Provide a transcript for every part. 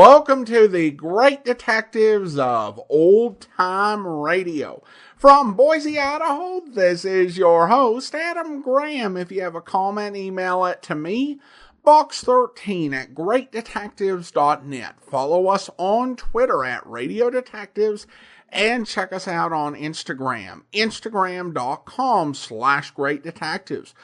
Welcome to the Great Detectives of Old Time Radio. From Boise, Idaho, this is your host, Adam Graham. If you have a comment, email it to me, box13@greatdetectives.net. Follow us on Twitter @Radio Detectives and check us out on Instagram, instagram.com/Great Detectives.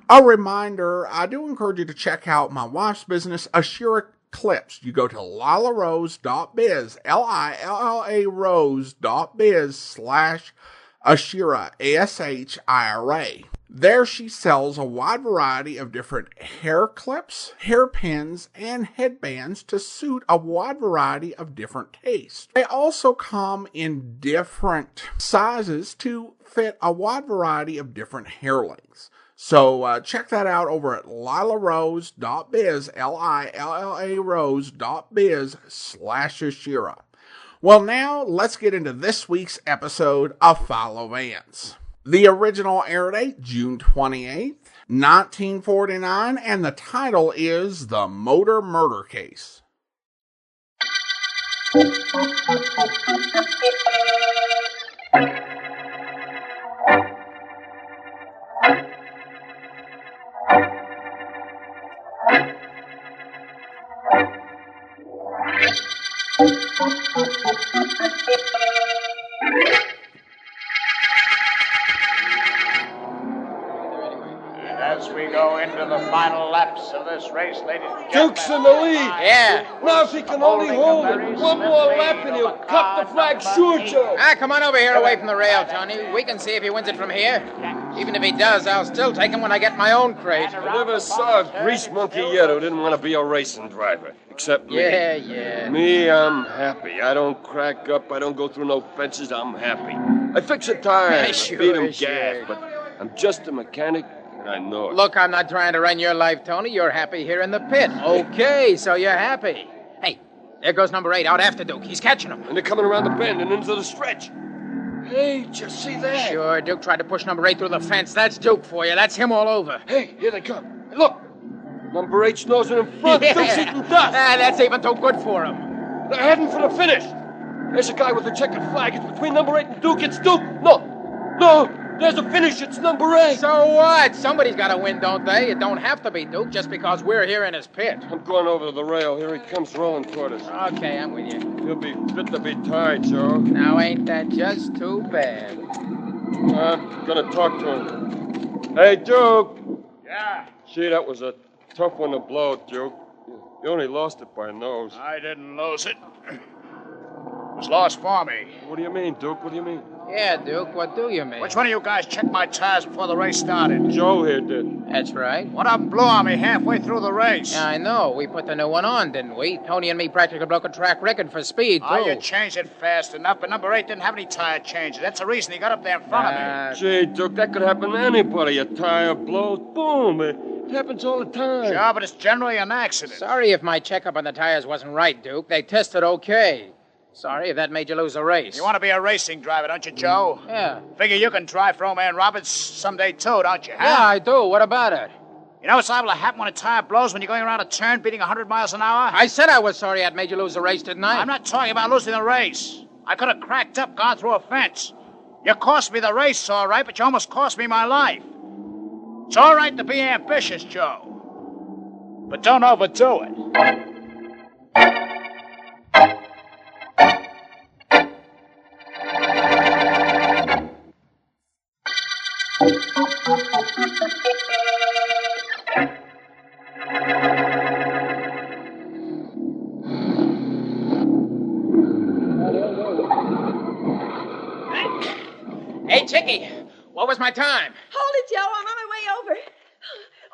A reminder, I do encourage you to check out my wife's business, Ashira Clips. You go to lilarose.biz, Lilla rose.biz/Ashira, ASHIRA. There she sells a wide variety of different hair clips, hairpins, and headbands to suit a wide variety of different tastes. They also come in different sizes to fit a wide variety of different hair lengths. So check that out over at lilarose.biz, Lilla rose.biz/Ashira. Well, now let's get into this week's episode of Philo Vance. The original air date, June 28th, 1949, and the title is The Motor Murder Case. As we go into the final laps of this race, ladies and gentlemen. Duke's in the lead. Yeah. Now if he can only hold it, one more lap and he'll cut the flag. Sure, Joe. Come on over here away from the rail, Tony. We can see if he wins it from here. Even if he does, I'll still take him when I get my own crate. I never saw a grease monkey yet who didn't want to be a racing driver. Except me. Yeah. Me, I'm happy. I don't crack up. I don't go through no fences. I'm happy. I fix a tire. Sure, I feed him sure. gas. But I'm just a mechanic, and I know it. Look, I'm not trying to run your life, Tony. You're happy here in the pit. Okay, so you're happy. Hey, there goes number 8 out after Duke. He's catching him. And they're coming around the bend and into the stretch. Hey, did you see that? Sure, Duke tried to push number 8 through the fence. That's Duke for you. That's him all over. Hey, here they come. Hey, look. Number 8's nosing in front. Yeah. Duke's eating dust. That's even too good for him. They're heading for the finish. There's a guy with a checkered flag. It's between number 8 and Duke. It's Duke. No. There's a finish. It's number 8. So what? Somebody's got to win, don't they? It don't have to be Duke just because we're here in his pit. I'm going over to the rail. Here he comes rolling toward us. Okay, I'm with you. He'll be fit to be tied, Joe. Now, ain't that just too bad? I'm gonna talk to him. Hey, Duke. Yeah, Gee, that was a tough one to blow, Duke. You only lost it by a nose. I didn't lose it. It was lost for me. What do you mean, Duke? What do you mean? Yeah, Duke, what do you mean? Which one of you guys checked my tires before the race started? Joe here did. That's right. One of them blew on me halfway through the race. Yeah, I know. We put the new one on, didn't we? Tony and me practically broke a track record for speed, too. Oh, you changed it fast enough, but number 8 didn't have any tire changes. That's the reason he got up there in front of me. Gee, Duke, that could happen to anybody. A tire blows, boom. It happens all the time. Sure, but it's generally an accident. Sorry if my checkup on the tires wasn't right, Duke. They tested okay. Sorry if that made you lose a race. You want to be a racing driver, don't you, Joe? Yeah. Figure you can drive for old man Roberts someday, too, don't you, huh? Yeah, I do. What about it? You know what's liable to happen when a tire blows when you're going around a turn beating 100 miles an hour? I said I was sorry I'd made you lose a race, didn't I? I'm not talking about losing the race. I could have cracked up, gone through a fence. You cost me the race, all right, but you almost cost me my life. It's all right to be ambitious, Joe. But don't overdo it. Hey, Chicky, what was my time? Hold it, Joe. I'm on my way over.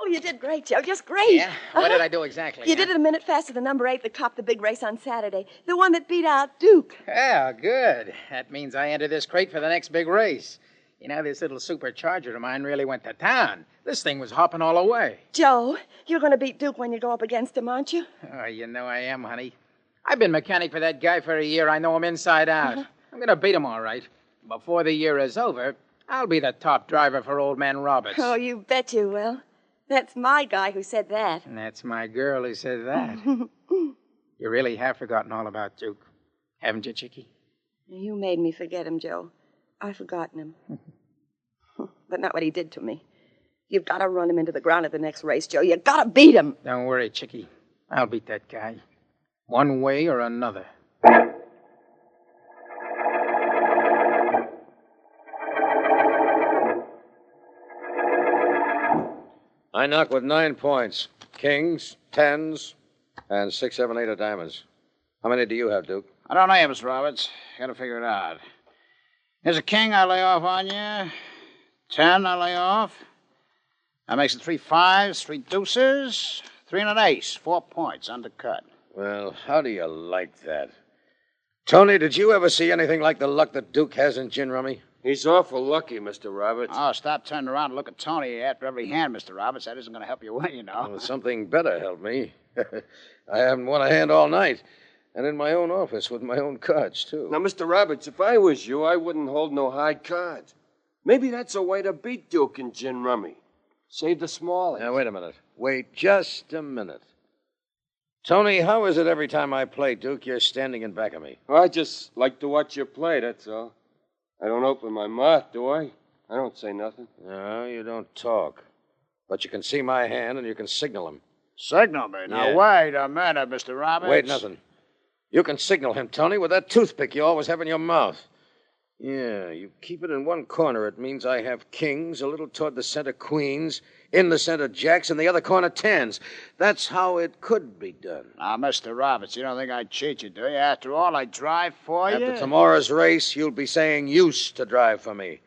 Oh, you did great, Joe. Just great. Yeah? What did I do exactly? You did it a minute faster than number 8 that copped the big race on Saturday. The one that beat out Duke. Yeah, good. That means I enter this crate for the next big race. You know, this little supercharger of mine really went to town. This thing was hopping all the way. Joe, you're going to beat Duke when you go up against him, aren't you? Oh, you know I am, honey. I've been mechanic for that guy for a year. I know him inside out. I'm going to beat him all right. Before the year is over, I'll be the top driver for old man Roberts. Oh, you bet you will. That's my guy who said that. And that's my girl who said that. You really have forgotten all about Duke, haven't you, Chickie? You made me forget him, Joe. I've forgotten him. But not what he did to me. You've got to run him into the ground at the next race, Joe. You've got to beat him. Don't worry, Chickie. I'll beat that guy. One way or another. I knock with 9 points. Kings, 10s, and 6, 7, 8 of diamonds. How many do you have, Duke? I don't know you, Mr. Roberts. Gotta figure it out. Here's a king I lay off on you. 10 I lay off. That makes it 3 5s, 3 deuces, 3 and an ace. 4 points, undercut. Well, how do you like that? Tony, did you ever see anything like the luck that Duke has in gin rummy? He's awful lucky, Mr. Roberts. Oh, stop turning around and look at Tony after every hand, Mr. Roberts. That isn't going to help you win, you know. Well, something better helped me. I haven't won a hand all night. And in my own office with my own cards, too. Now, Mr. Roberts, if I was you, I wouldn't hold no high cards. Maybe that's a way to beat Duke in gin rummy. Save the smallies. Now, wait a minute. Wait just a minute. Tony, how is it every time I play, Duke, you're standing in back of me? Well, I just like to watch you play, that's all. I don't open my mouth, do I? I don't say nothing. No, you don't talk. But you can see my hand and you can signal him. Signal me. Now, Yeah. wait a minute, Mr. Roberts. Wait, nothing. You can signal him, Tony, with that toothpick you always have in your mouth. Yeah, you keep it in one corner. It means I have kings, a little toward the center queens, in the center jacks, and the other corner tens. That's how it could be done. Now, Mr. Roberts, you don't think I'd cheat you, do you? After all, I drive for you. After tomorrow's race, you'll be saying used to drive for me.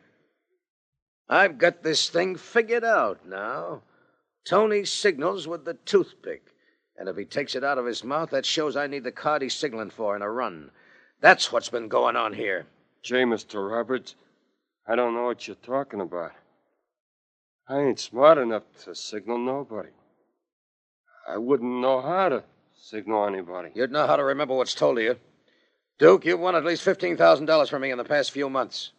I've got this thing figured out now. Tony signals with the toothpick. And if he takes it out of his mouth, that shows I need the card he's signaling for in a run. That's what's been going on here. Gee, Mr. Roberts, I don't know what you're talking about. I ain't smart enough to signal nobody. I wouldn't know how to signal anybody. You'd know how to remember what's told to you. Duke, you've won at least $15,000 from me in the past few months.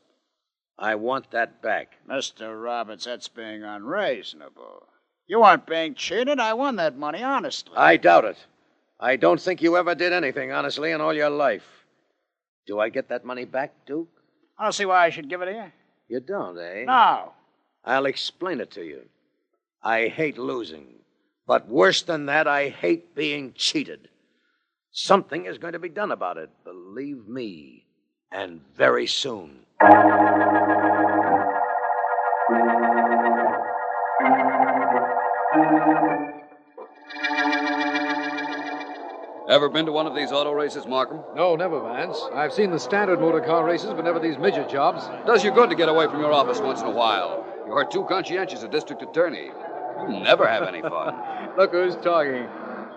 I want that back. Mr. Roberts, that's being unreasonable. You weren't being cheated. I won that money honestly. I doubt it. I don't think you ever did anything honestly in all your life. Do I get that money back, Duke? I don't see why I should give it to you. You don't, eh? No. I'll explain it to you. I hate losing. But worse than that, I hate being cheated. Something is going to be done about it, believe me, and very soon. Ever been to one of these auto races, Markham? No, never, Vance. I've seen the standard motor car races, but never these midget jobs. Does you good to get away from your office once in a while. You're too conscientious a district attorney. You never have any fun. Look who's talking.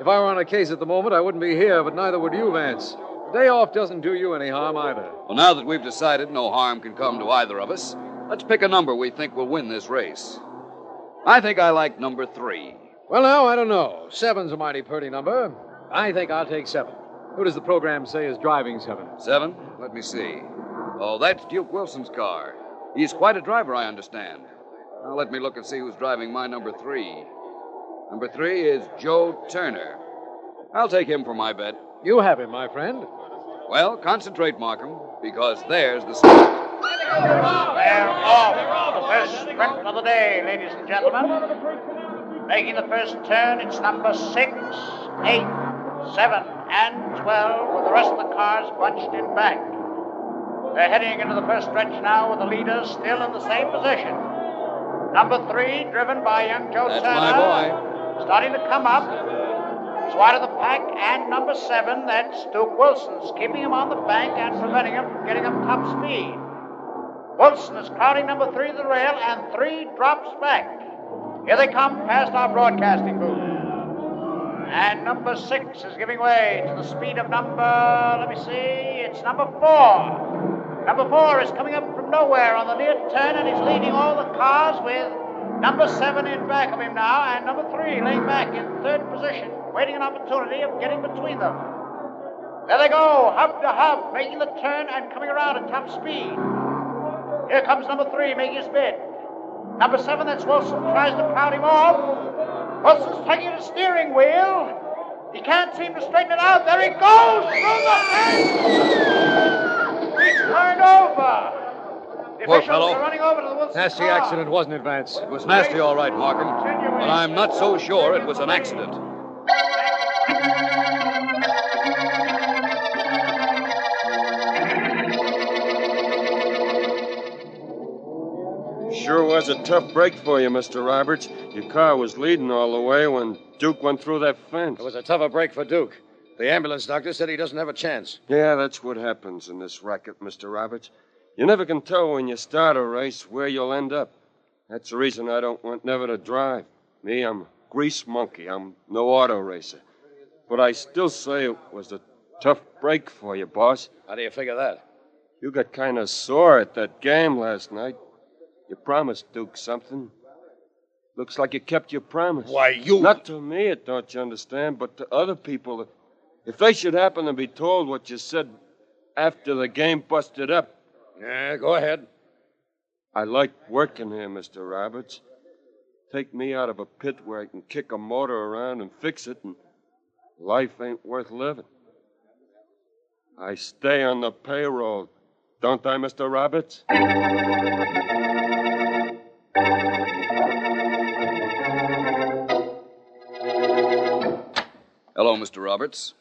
If I were on a case at the moment, I wouldn't be here, but neither would you, Vance. A day off doesn't do you any harm either. Well, now that we've decided no harm can come to either of us, let's pick a number we think will win this race. I think I like number 3. Well, now, I don't know. 7's a mighty pretty number. I think I'll take 7. Who does the program say is driving 7? 7? Let me see. Oh, that's Duke Wilson's car. He's quite a driver, I understand. Now let me look and see who's driving my number 3. Number 3 is Joe Turner. I'll take him for my bet. You have him, my friend. Well, concentrate, Markham, because there's the start. They're off. The first sprint of the day, ladies and gentlemen. Making the first turn, it's number 6, 8, 7, and 12, with the rest of the cars bunched in back. They're heading into the first stretch now with the leaders still in the same position. Number 3, driven by young Joe That's Turner. my boy. Starting to come up. He's wide of the pack, and number 7, that's Duke Wilson's, keeping him on the bank and preventing him from getting up top speed. Wilson is crowding number 3 to the rail, and 3 drops back. Here they come past our broadcasting booth. And number 6 is giving way to the speed of it's number 4. Number 4 is coming up from nowhere on the near turn, and he's leading all the cars with number 7 in back of him now, and number 3 laying back in 3rd position, waiting an opportunity of getting between them. There they go, hub to hub, making the turn and coming around at top speed. Here comes number 3 making his bid. Number 7, that's Wilson, tries to crowd him off. Wilson's taking the steering wheel. He can't seem to straighten it out. There he goes through the fence. He's turned over. The Poor officials fellow. are running over to the Wilson Nasty car. accident, wasn't it, Vance? It was nasty, all right, Markham. But I'm not so sure it was an accident. Sure was a tough break for you, Mr. Roberts. Your car was leading all the way when Duke went through that fence. It was a tougher break for Duke. The ambulance doctor said he doesn't have a chance. Yeah, that's what happens in this racket, Mr. Roberts. You never can tell when you start a race where you'll end up. That's the reason I don't want never to drive. Me, I'm a grease monkey. I'm no auto racer. But I still say it was a tough break for you, boss. How do you figure that? You got kind of sore at that game last night. You promised Duke something. Looks like you kept your promise. Why, you... Not to me, don't you understand, but to other people. If they should happen to be told what you said after the game busted up. Yeah, go ahead. I like working here, Mr. Roberts. Take me out of a pit where I can kick a motor around and fix it, and life ain't worth living. I stay on the payroll, don't I, Mr. Roberts? Hello, Mr. Roberts.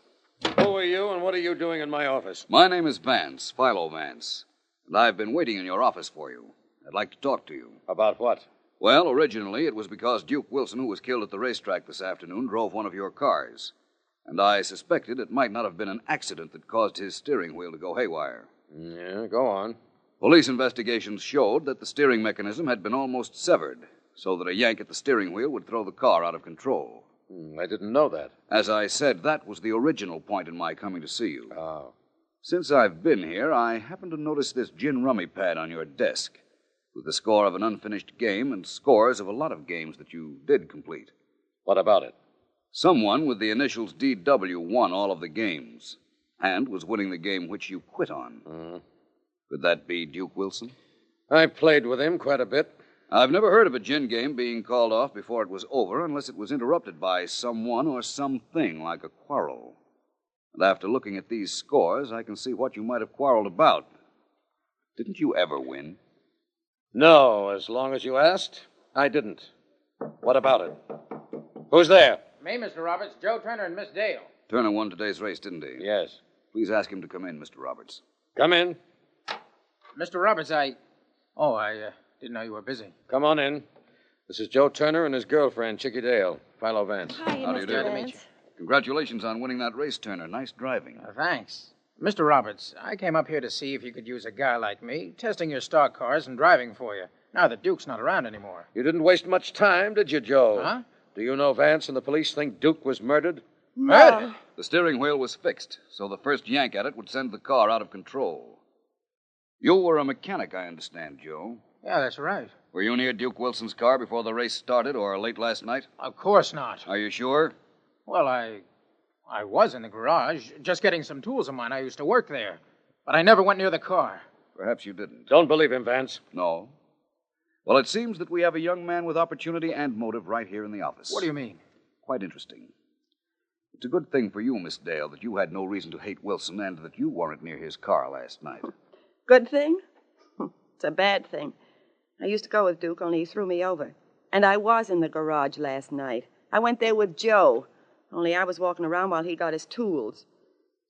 Who are you and what are you doing in my office? My name is Vance, Philo Vance, and I've been waiting in your office for you. I'd like to talk to you. About what? Well, originally it was because Duke Wilson, who was killed at the racetrack this afternoon, drove one of your cars. And I suspected it might not have been an accident that caused his steering wheel to go haywire. Yeah, go on. Police investigations showed that the steering mechanism had been almost severed, so that a yank at the steering wheel would throw the car out of control. I didn't know that. As I said, that was the original point in my coming to see you. Oh. Since I've been here, I happened to notice this gin rummy pad on your desk, with the score of an unfinished game and scores of a lot of games that you did complete. What about it? Someone with the initials DW won all of the games, and was winning the game which you quit on. Could that be Duke Wilson? I played with him quite a bit. I've never heard of a gin game being called off before it was over unless it was interrupted by someone or something like a quarrel. And after looking at these scores, I can see what you might have quarreled about. Didn't you ever win? No, as long as you asked, I didn't. What about it? Who's there? Me, Mr. Roberts, Joe Turner, and Miss Dale. Turner won today's race, didn't he? Yes. Please ask him to come in, Mr. Roberts. Come in. Mr. Roberts, I didn't know you were busy. Come on in. This is Joe Turner and his girlfriend, Chickie Dale. Philo Vance. Hi, How do you Mr. do? Glad to meet Vance. you. Congratulations on winning that race, Turner. Nice driving. Thanks. Mr. Roberts, I came up here to see if you could use a guy like me, testing your stock cars and driving for you, now that Duke's not around anymore. You didn't waste much time, did you, Joe? Huh? Do you know Vance and the police think Duke was murdered? Murder? The steering wheel was fixed, so the first yank at it would send the car out of control. You were a mechanic, I understand, Joe. Yeah, that's right. Were you near Duke Wilson's car before the race started or late last night? Of course not. Are you sure? Well, I was in the garage, just getting some tools of mine. I used to work there. But I never went near the car. Perhaps you didn't. Don't believe him, Vance. No. Well, it seems that we have a young man with opportunity and motive right here in the office. What do you mean? Quite interesting. It's a good thing for you, Miss Dale, that you had no reason to hate Wilson and that you weren't near his car last night. Good thing? It's a bad thing. I used to go with Duke, only he threw me over. And I was in the garage last night. I went there with Joe, only I was walking around while he got his tools.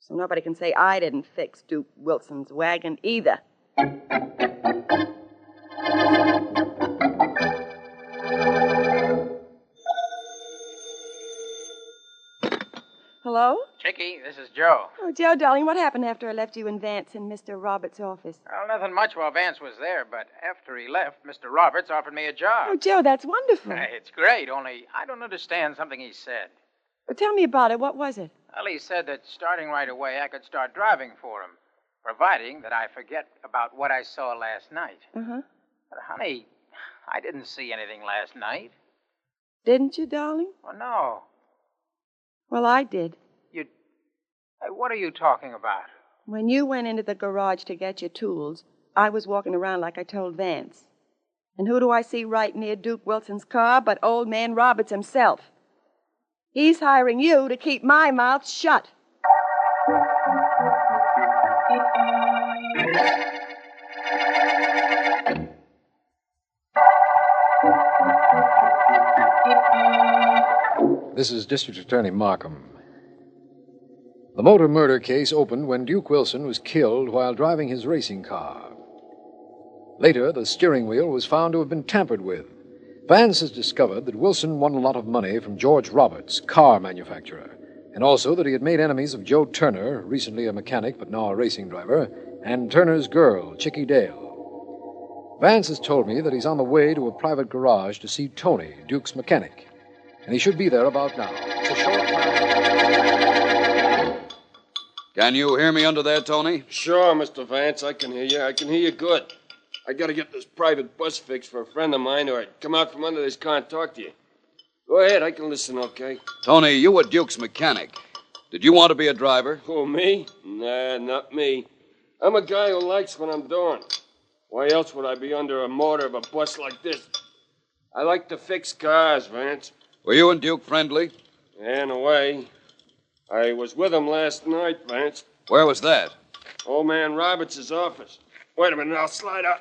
So nobody can say I didn't fix Duke Wilson's wagon either. Hello? Chickie, this is Joe. Oh, Joe, darling, what happened after I left you in Vance in Mr. Roberts' office? Well, nothing much while Vance was there, but after he left, Mr. Roberts offered me a job. Oh, Joe, that's wonderful. It's great, only I don't understand something he said. Well, tell me about it. What was it? Well, he said that starting right away, I could start driving for him, providing that I forget about what I saw last night. Uh-huh. But, honey, I didn't see anything last night. Didn't you, darling? Oh, no. Well, I did. Hey, what are you talking about? When you went into the garage to get your tools, I was walking around like I told Vance. And who do I see right near Duke Wilson's car but old man Roberts himself? He's hiring you to keep my mouth shut. This is District Attorney Markham. The motor murder case opened when Duke Wilson was killed while driving his racing car. Later, the steering wheel was found to have been tampered with. Vance has discovered that Wilson won a lot of money from George Roberts, car manufacturer, and also that he had made enemies of Joe Turner, recently a mechanic but now a racing driver, and Turner's girl, Chickie Dale. Vance has told me that he's on the way to a private garage to see Tony, Duke's mechanic, and he should be there about now. It's a short time. Can you hear me under there, Tony? Sure, Mr. Vance, I can hear you. I can hear you good. I gotta get this private bus fixed for a friend of mine, or I'd come out from under this car and talk to you. Go ahead, I can listen, okay? Tony, you were Duke's mechanic. Did you want to be a driver? Who, me? Nah, not me. I'm a guy who likes what I'm doing. Why else would I be under a motor of a bus like this? I like to fix cars, Vance. Were you and Duke friendly? Yeah, in a way. I was with him last night, Vance. Where was that? Old man Roberts' office. Wait a minute, I'll slide out.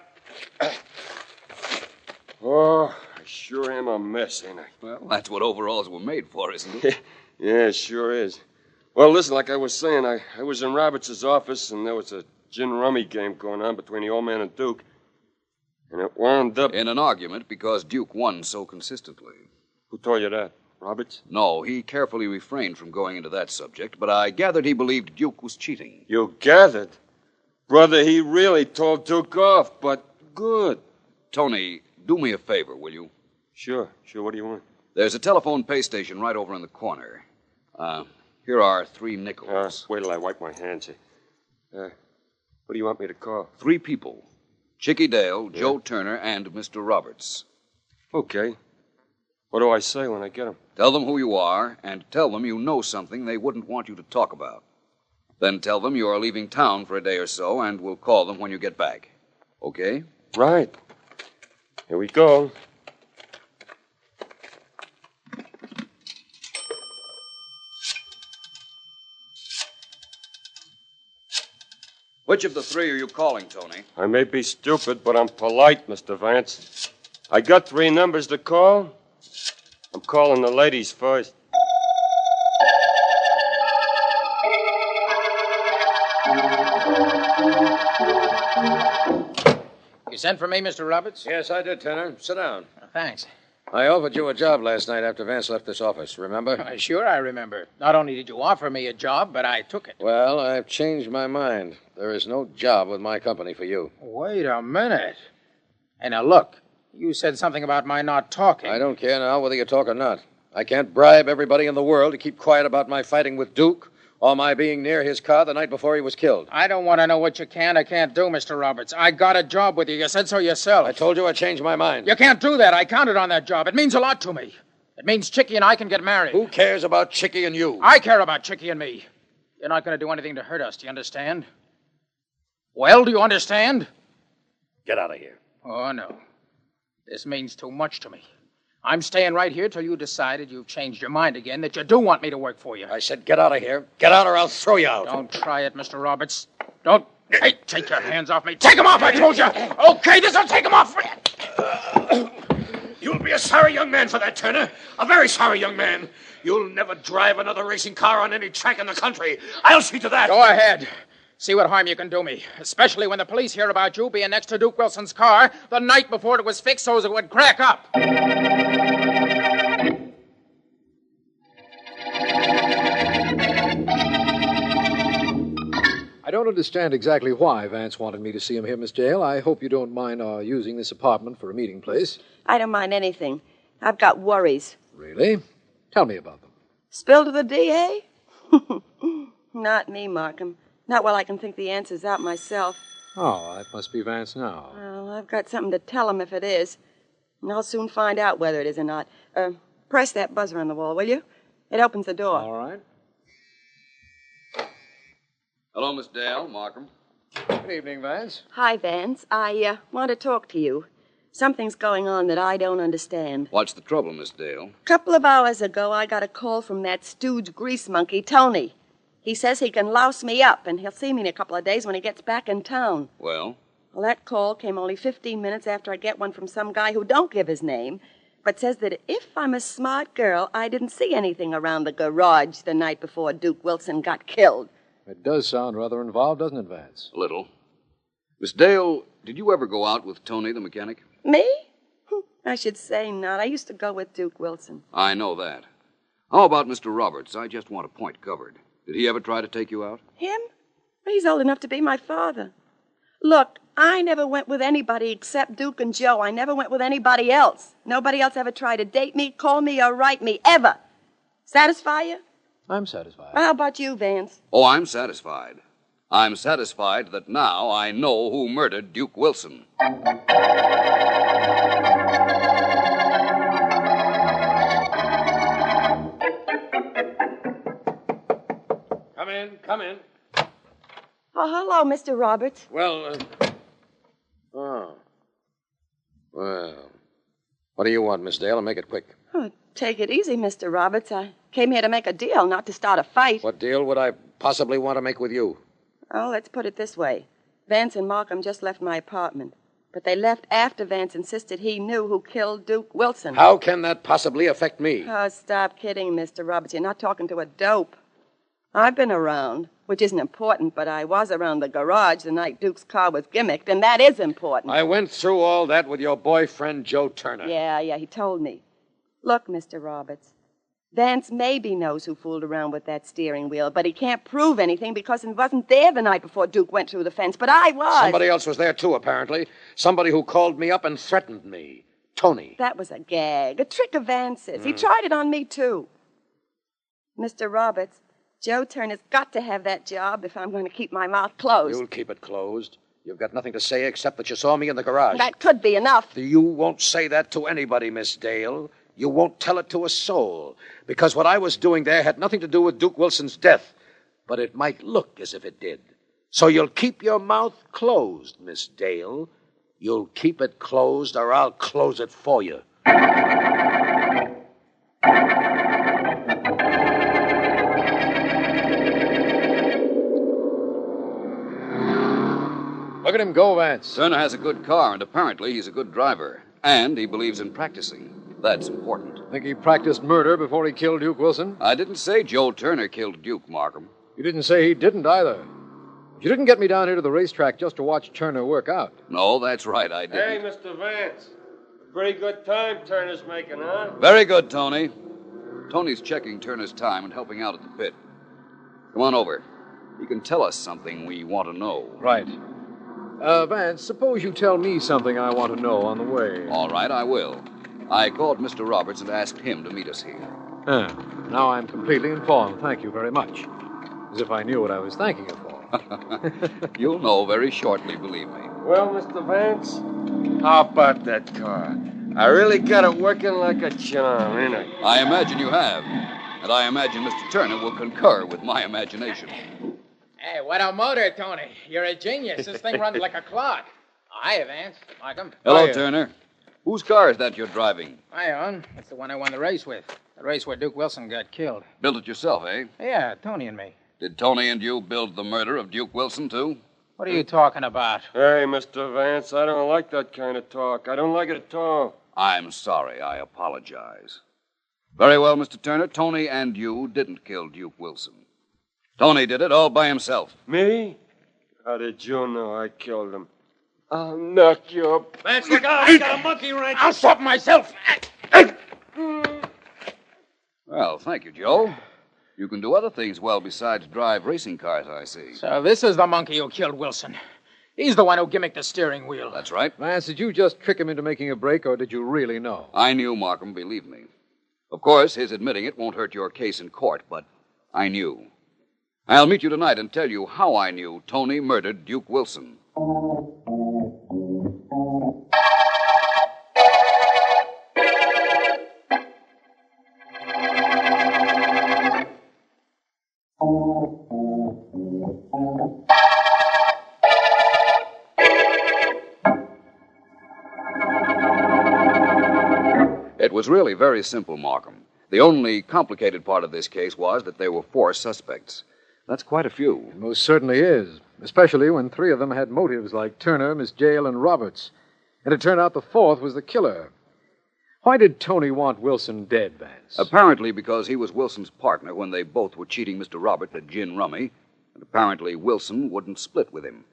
Oh, I sure am a mess, ain't I? Well, that's what overalls were made for, isn't it? Yeah, it sure is. Well, listen, like I was saying, I was in Roberts' office, and there was a gin rummy game going on between the old man and Duke. And it wound up... In an argument because Duke won so consistently. Who told you that? Roberts? No, he carefully refrained from going into that subject, but I gathered he believed Duke was cheating. You gathered? Brother, he really told Duke off, but good. Tony, do me a favor, will you? Sure. What do you want? There's a telephone pay station right over in the corner. Here are 3 nickels. Wait till I wipe my hands here. What do you want me to call? 3 people. Chickie Dale, Joe Turner, and Mr. Roberts. Okay. What do I say when I get them? Tell them who you are, and tell them you know something they wouldn't want you to talk about. Then tell them you are leaving town for a day or so, and we'll call them when you get back. Okay? Right. Here we go. Which of the 3 are you calling, Tony? I may be stupid, but I'm polite, Mr. Vance. I got 3 numbers to call. I'm calling the ladies first. You sent for me, Mr. Roberts? Yes, I did, Turner. Sit down. Thanks. I offered you a job last night after Vance left this office, remember? Sure, I remember. Not only did you offer me a job, but I took it. Well, I've changed my mind. There is no job with my company for you. Wait a minute. Hey, now look. You said something about my not talking. I don't care now whether you talk or not. I can't bribe everybody in the world to keep quiet about my fighting with Duke or my being near his car the night before he was killed. I don't want to know what you can or can't do, Mr. Roberts. I got a job with you. You said so yourself. I told you I changed my mind. You can't do that. I counted on that job. It means a lot to me. It means Chickie and I can get married. Who cares about Chickie and you? I care about Chickie and me. You're not going to do anything to hurt us, do you understand? Well, do you understand? Get out of here. Oh, no. This means too much to me. I'm staying right here till you decided you've changed your mind again, that you do want me to work for you. I said get out of here. Get out or I'll throw you out. Don't try it, Mr. Roberts. Don't. Hey, take your hands off me. Take them off, I told you. Okay, this'll take them off. You'll be a sorry young man for that, Turner. A very sorry young man. You'll never drive another racing car on any track in the country. I'll see to that. Go ahead. See what harm you can do me, especially when the police hear about you being next to Duke Wilson's car the night before it was fixed so it would crack up. I don't understand exactly why Vance wanted me to see him here, Miss Dale. I hope you don't mind our using this apartment for a meeting place. I don't mind anything. I've got worries. Really? Tell me about them. Spill to the DA? Not me, Markham. Not while I can think the answers out myself. Oh, that must be Vance now. Well, I've got something to tell him if it is. And I'll soon find out whether it is or not. Press that buzzer on the wall, will you? It opens the door. All right. Hello, Miss Dale. Markham. Good evening, Vance. Hi, Vance. I want to talk to you. Something's going on that I don't understand. What's the trouble, Miss Dale? A couple of hours ago, I got a call from that stooge grease monkey, Tony. He says he can louse me up, and he'll see me in a couple of days when he gets back in town. Well? Well, that call came only 15 minutes after I get one from some guy who don't give his name, but says that if I'm a smart girl, I didn't see anything around the garage the night before Duke Wilson got killed. It does sound rather involved, doesn't it, Vance? A little. Miss Dale, did you ever go out with Tony the mechanic? Me? I should say not. I used to go with Duke Wilson. I know that. How about Mr. Roberts? I just want a point covered. Did he ever try to take you out? Him? He's old enough to be my father. Look, I never went with anybody except Duke and Joe. I never went with anybody else. Nobody else ever tried to date me, call me, or write me, ever. Satisfy you? I'm satisfied. Well, how about you, Vance? Oh, I'm satisfied. I'm satisfied that now I know who murdered Duke Wilson. Come in. Oh, hello, Mr. Roberts. Well, Well, what do you want, Miss Dale? And make it quick. Oh, take it easy, Mr. Roberts. I came here to make a deal, not to start a fight. What deal would I possibly want to make with you? Oh, let's put it this way. Vance and Markham just left my apartment. But they left after Vance insisted he knew who killed Duke Wilson. How can that possibly affect me? Oh, stop kidding, Mr. Roberts. You're not talking to a dope. I've been around, which isn't important, but I was around the garage the night Duke's car was gimmicked, and that is important. I went through all that with your boyfriend, Joe Turner. Yeah, he told me. Look, Mr. Roberts, Vance maybe knows who fooled around with that steering wheel, but he can't prove anything because he wasn't there the night before Duke went through the fence, but I was. Somebody else was there, too, apparently. Somebody who called me up and threatened me. Tony. That was a gag, a trick of Vance's. He tried it on me, too. Mr. Roberts, Joe Turner's got to have that job if I'm going to keep my mouth closed. You'll keep it closed. You've got nothing to say except that you saw me in the garage. That could be enough. You won't say that to anybody, Miss Dale. You won't tell it to a soul. Because what I was doing there had nothing to do with Duke Wilson's death. But it might look as if it did. So you'll keep your mouth closed, Miss Dale. You'll keep it closed or I'll close it for you. Look at him go, Vance. Turner has a good car, and apparently he's a good driver. And he believes in practicing. That's important. Think he practiced murder before he killed Duke Wilson? I didn't say Joe Turner killed Duke, Markham. You didn't say he didn't either. You didn't get me down here to the racetrack just to watch Turner work out. No, that's right, I didn't. Hey, Mr. Vance. Pretty good time Turner's making, huh? Very good, Tony. Tony's checking Turner's time and helping out at the pit. Come on over. He can tell us something we want to know. Right. Vance, suppose you tell me something I want to know on the way. All right, I will. I called Mr. Roberts and asked him to meet us here. Now I'm completely informed. Thank you very much. As if I knew what I was thanking you for. You'll know very shortly, believe me. Well, Mr. Vance, how about that car? I really got it working like a charm, ain't I? I imagine you have. And I imagine Mr. Turner will concur with my imagination. Hey, what a motor, Tony. You're a genius. This thing runs like a clock. Oh, hiya, Vance. Markham. Hello, Hiya. Turner. Whose car is that you're driving? My own. It's the one I won the race with. The race where Duke Wilson got killed. Built it yourself, eh? Yeah, Tony and me. Did Tony and you build the murder of Duke Wilson, too? What are you talking about? Hey, Mr. Vance, I don't like that kind of talk. I don't like it at all. I'm sorry. I apologize. Very well, Mr. Turner. Tony and you didn't kill Duke Wilson. Tony did it all by himself. Me? How did you know I killed him? I'll knock you up. Vance, look out! I got a monkey wrench. I'll stop myself. Well, thank you, Joe. You can do other things well besides drive racing cars, I see. So this is the monkey who killed Wilson. He's the one who gimmicked the steering wheel. That's right. Vance, did you just trick him into making a break, or did you really know? I knew, Markham, believe me. Of course, his admitting it won't hurt your case in court, but I knew. I'll meet you tonight and tell you how I knew Tony murdered Duke Wilson. was really very simple, Markham. The only complicated part of this case was that there were 4 suspects. That's quite a few. It most certainly is, especially when 3 of them had motives like Turner, Miss Jael, and Roberts. And it turned out the 4th was the killer. Why did Tony want Wilson dead, Vance? Apparently because he was Wilson's partner when they both were cheating Mr. Robert at gin rummy, and apparently Wilson wouldn't split with him.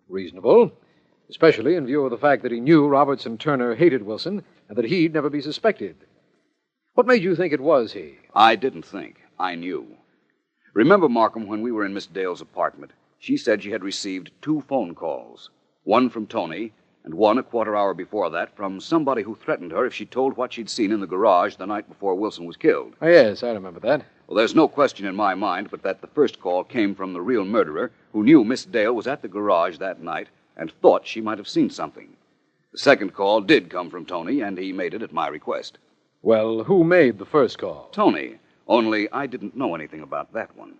Reasonable, especially in view of the fact that he knew Roberts and Turner hated Wilson and that he'd never be suspected. What made you think it was he? I didn't think. I knew. Remember, Markham, when we were in Miss Dale's apartment, she said she had received 2 phone calls. One from Tony, and one a quarter hour before that from somebody who threatened her if she told what she'd seen in the garage the night before Wilson was killed. Oh, yes, I remember that. Well, there's no question in my mind but that the first call came from the real murderer who knew Miss Dale was at the garage that night and thought she might have seen something. The second call did come from Tony, and he made it at my request. Well, who made the first call? Tony, only I didn't know anything about that one.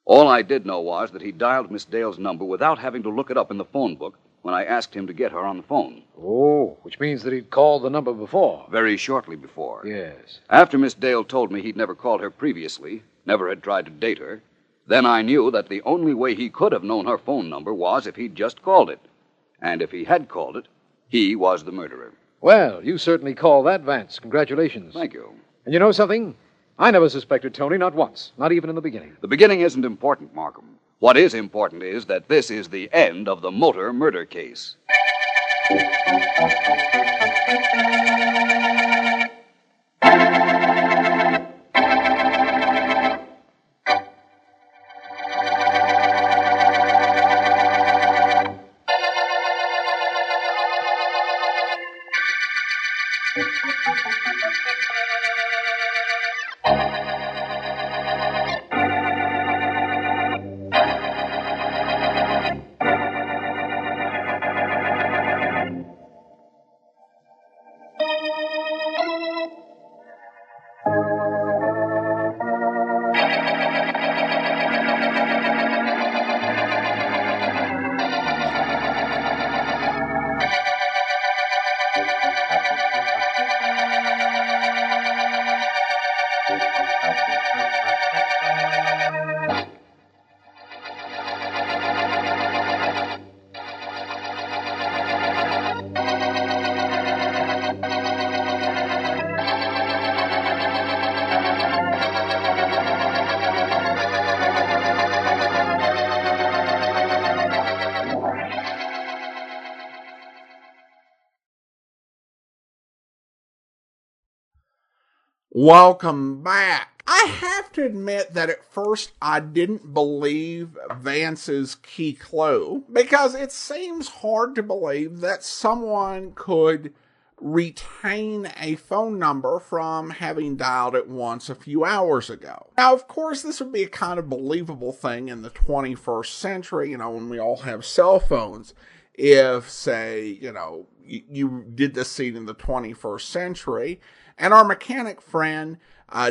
All I did know was that he dialed Miss Dale's number without having to look it up in the phone book when I asked him to get her on the phone. Oh, which means that he'd called the number before. Very shortly before. Yes. After Miss Dale told me he'd never called her previously, never had tried to date her, then I knew that the only way he could have known her phone number was if he'd just called it. And if he had called it, he was the murderer. Well, you certainly call that, Vance. Congratulations. Thank you. And you know something? I never suspected Tony, not once. Not even in the beginning. The beginning isn't important, Markham. What is important is that this is the end of the motor murder case. Welcome back. I have to admit that at first I didn't believe Vance's key clue because it seems hard to believe that someone could retain a phone number from having dialed it once a few hours ago. Now, of course, this would be a kind of believable thing in the 21st century, when we all have cell phones. If, say, you did this scene in the 21st century, and our mechanic friend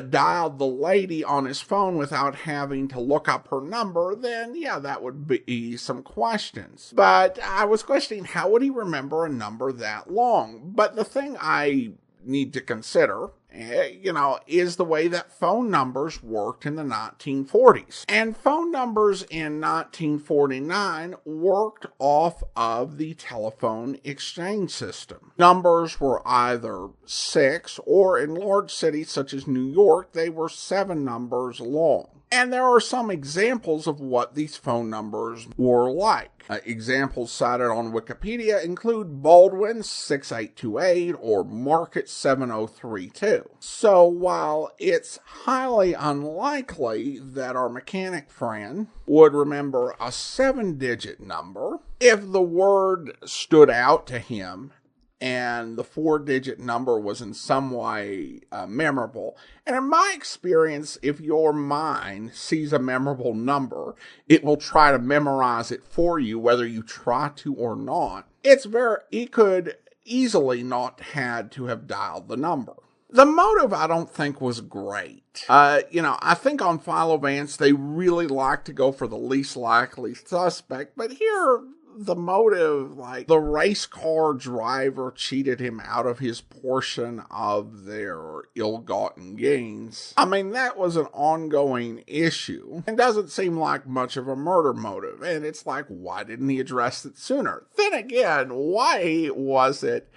dialed the lady on his phone without having to look up her number, then, yeah, that would be some questions. But I was questioning, how would he remember a number that long? But the thing I need to consider, is the way that phone numbers worked in the 1940s. And phone numbers in 1949 worked off of the telephone exchange system. Numbers were either 6, or in large cities such as New York, they were 7 numbers long. And there are some examples of what these phone numbers were like. Examples cited on Wikipedia include Baldwin 6828 or Market 7032. So while it's highly unlikely that our mechanic friend would remember a 7-digit number, if the word stood out to him and the 4-digit number was in some way memorable. And in my experience, if your mind sees a memorable number, it will try to memorize it for you, whether you try to or not. He could easily not had to have dialed the number. The motive, I don't think, was great. I think on Philo Vance, they really like to go for the least likely suspect, but here, the motive, like the race car driver cheated him out of his portion of their ill-gotten gains, I mean, that was an ongoing issue. It doesn't seem like much of a murder motive. And it's like, why didn't he address it sooner? Then again, why was it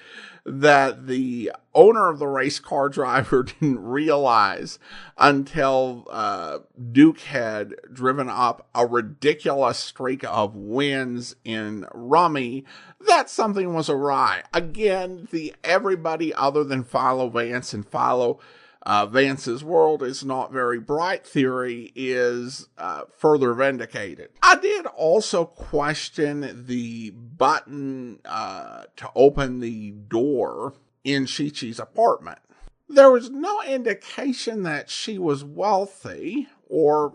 that the owner of the race car driver didn't realize until Duke had driven up a ridiculous streak of wins in Rummy that something was awry? Again, the everybody other than Philo Vance and Philo Vance's world is not very bright theory is further vindicated. I did also question the button to open the door in Chi-Chi's apartment. There was no indication that she was wealthy or,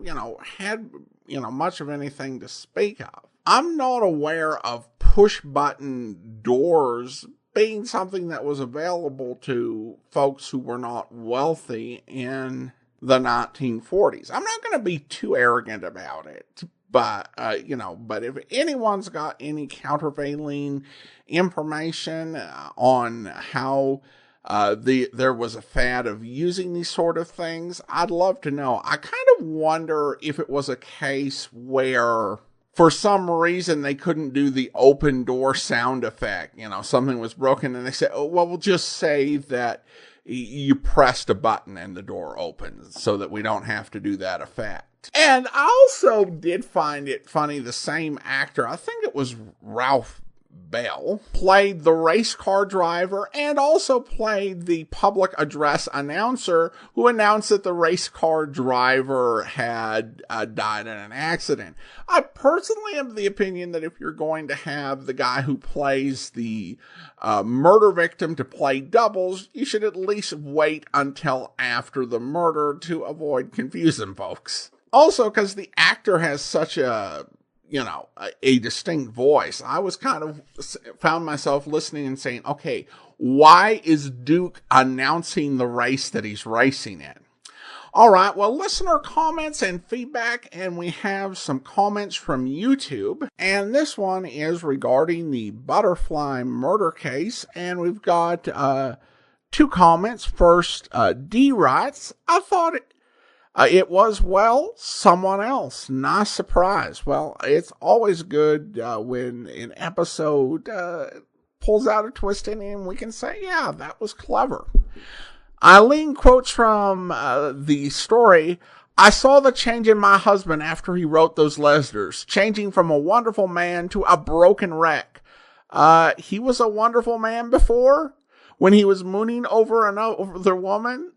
had, much of anything to speak of. I'm not aware of push button doors being something that was available to folks who were not wealthy in the 1940s. I'm not going to be too arrogant about it, but, but if anyone's got any countervailing information on how there was a fad of using these sort of things, I'd love to know. I kind of wonder if it was a case where for some reason they couldn't do the open door sound effect. Something was broken and they said, oh, well, we'll just say that you pressed a button and the door opens so that we don't have to do that effect. And I also did find it funny, the same actor, I think it was Ralph Bell, played the race car driver and also played the public address announcer who announced that the race car driver had died in an accident. I personally am of the opinion that if you're going to have the guy who plays the murder victim to play doubles, you should at least wait until after the murder to avoid confusing folks. Also, because the actor has such a distinct voice, I was found myself listening and saying, okay, why is Duke announcing the race that he's racing in? All right, well, listener comments and feedback, and we have some comments from YouTube, and this one is regarding the Butterfly murder case, and we've got two comments. First, D writes, I thought it was, well, someone else. Nice surprise. Well, it's always good when an episode pulls out a twist in and we can say, yeah, that was clever. Eileen quotes from the story, I saw the change in my husband after he wrote those letters, changing from a wonderful man to a broken wreck. He was a wonderful man before, when he was mooning over another woman.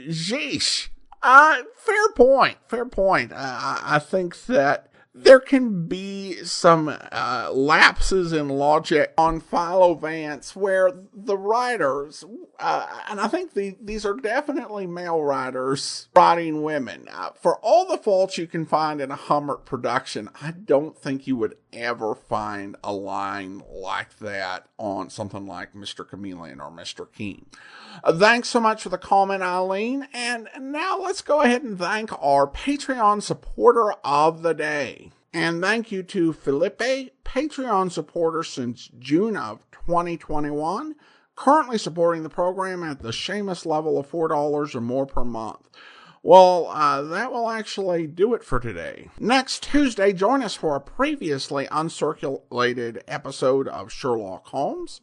Sheesh. Fair point. I think that there can be some lapses in logic on Philo Vance where the writers, and I think these are definitely male writers writing women. For all the faults you can find in a Hummert production, I don't think you would ever find a line like that on something like Mr. Chameleon or Mr. Keen. Thanks so much for the comment, Eileen. And now let's go ahead and thank our Patreon supporter of the day. And thank you to Felipe, Patreon supporter since June of 2021, currently supporting the program at the shameless level of $4 or more per month. Well, that will actually do it for today. Next Tuesday, join us for a previously uncirculated episode of Sherlock Holmes.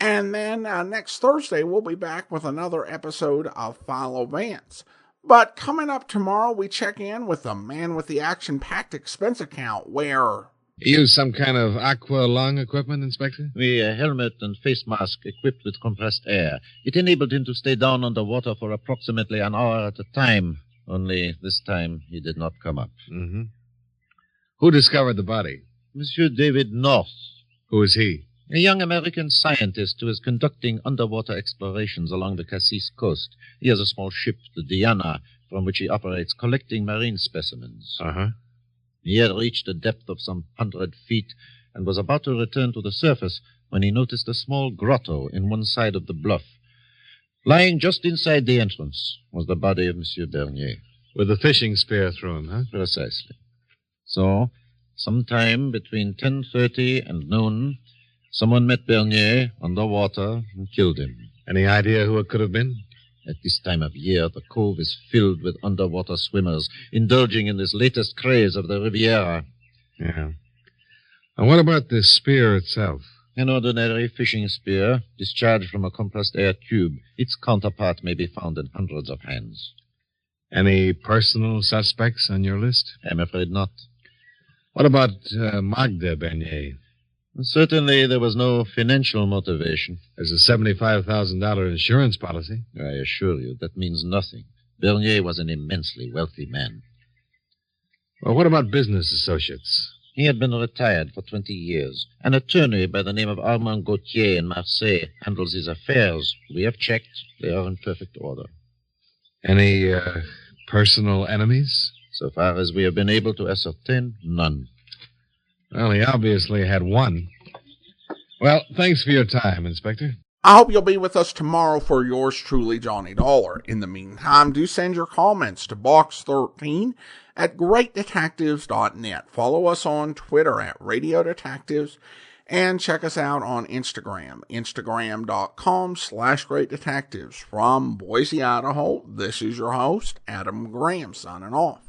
And then next Thursday, we'll be back with another episode of Philo Vance. But coming up tomorrow, we check in with the man with the action-packed expense account where... You use some kind of aqua lung equipment, Inspector? A helmet and face mask equipped with compressed air. It enabled him to stay down underwater for approximately an hour at a time. Only this time he did not come up. Mm-hmm. Who discovered the body? Monsieur David North. Who is he? A young American scientist who is conducting underwater explorations along the Cassis coast. He has a small ship, the Diana, from which he operates, collecting marine specimens. Uh-huh. He had reached a depth of some 100 feet and was about to return to the surface when he noticed a small grotto in one side of the bluff. Lying just inside the entrance was the body of Monsieur Bernier. With a fishing spear through him, huh? Precisely. So Sometime between 10:30 and noon, someone met Bernier underwater and killed him. Any idea who it could have been? At this time of year, the cove is filled with underwater swimmers, indulging in this latest craze of the Riviera. Yeah. And what about the spear itself? An ordinary fishing spear, discharged from a compressed air tube. Its counterpart may be found in hundreds of hands. Any personal suspects on your list? I'm afraid not. What about Magda Bernier? Certainly there was no financial motivation. There's a $75,000 insurance policy. I assure you, that means nothing. Bernier was an immensely wealthy man. Well, what about business associates? He had been retired for 20 years. An attorney by the name of Armand Gauthier in Marseille handles his affairs. We have checked. They are in perfect order. Any personal enemies? So far as we have been able to ascertain, none. Well, he obviously had one. Well, thanks for your time, Inspector. I hope you'll be with us tomorrow for yours truly, Johnny Dollar. In the meantime, do send your comments to box13@greatdetectives.net. Follow us on Twitter @Radio Detectives and check us out on Instagram, instagram.com/Great Detectives. From Boise, Idaho, this is your host, Adam Graham, signing off.